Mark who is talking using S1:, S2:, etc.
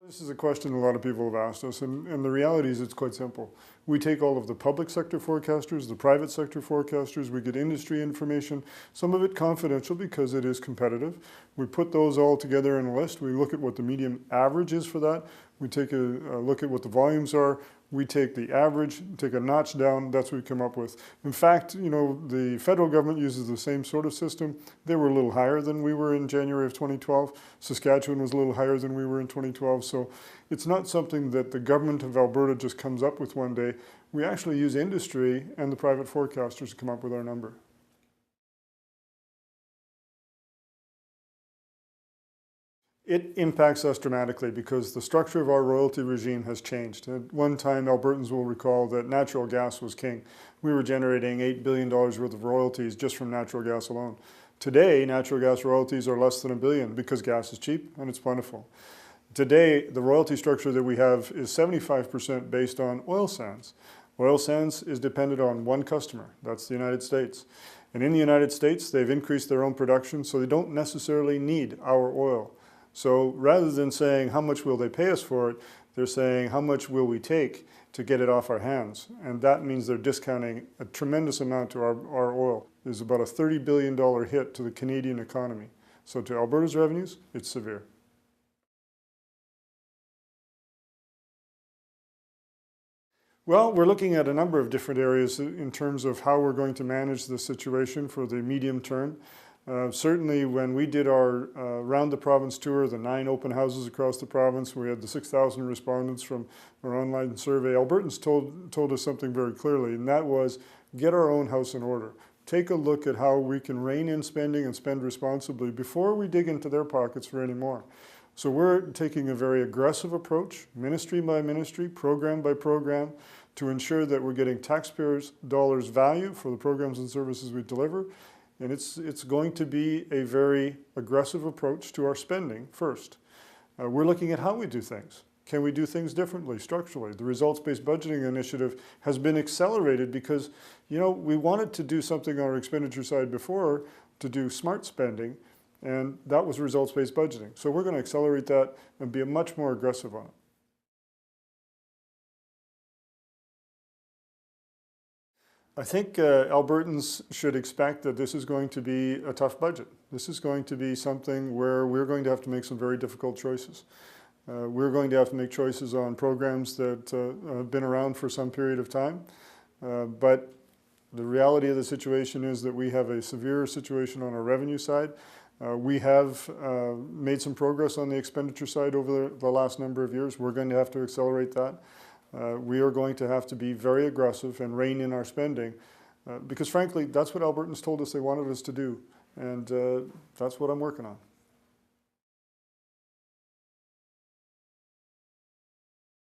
S1: This is a question a lot of people have asked us, and the reality is it's quite simple. We take all of the public sector forecasters, the private sector forecasters, we get industry information, some of it confidential because it is competitive. We put those all together in a list. We look at what the median average is for that. We take a look at what the volumes are. We take the average, take a notch down, that's what we come up with. In fact, you know, the federal government uses the same sort of system. They were a little higher than we were in January of 2012. Saskatchewan was a little higher than we were in 2012. So it's not something that the government of Alberta just comes up with one day. We actually use industry and the private forecasters to come up with our number. It impacts us dramatically because the structure of our royalty regime has changed. At one time, Albertans will recall that natural gas was king. We were generating $8 billion worth of royalties just from natural gas alone. Today, natural gas royalties are less than $1 billion because gas is cheap and it's plentiful. Today, the royalty structure that we have is 75% based on oil sands. Oil sands is dependent on one customer, that's the United States. And in the United States, they've increased their own production, so they don't necessarily need our oil. So rather than saying how much will they pay us for it, they're saying how much will we take to get it off our hands. And that means they're discounting a tremendous amount to our oil. There's about a $30 billion hit to the Canadian economy. So to Alberta's revenues, it's severe. Well, we're looking at a number of different areas in terms of how we're going to manage the situation for the medium term. Certainly when we did our round the province tour, the 9 open houses across the province, we had the 6,000 respondents from our online survey. Albertans told us something very clearly, and that was get our own house in order. Take a look at how we can rein in spending and spend responsibly before we dig into their pockets for any more. So we're taking a very aggressive approach, ministry by ministry, program by program, to ensure that we're getting taxpayers' dollars value for the programs and services we deliver. And it's going to be a very aggressive approach to our spending first. We're looking at how we do things. Can we do things differently, structurally? The results-based budgeting initiative has been accelerated because, you know, we wanted to do something on our expenditure side before to do smart spending, and that was results-based budgeting. So we're going to accelerate that and be much more aggressive on it. I think Albertans should expect that this is going to be a tough budget. This is going to be something where we're going to have to make some very difficult choices. We're going to have to make choices on programs that have been around for some period of time. But the reality of the situation is that we have a severe situation on our revenue side. We have made some progress on the expenditure side over the last number of years. We're going to have to accelerate that. We are going to have to be very aggressive and rein in our spending because frankly, that's what Albertans told us they wanted us to do, and that's what I'm working on.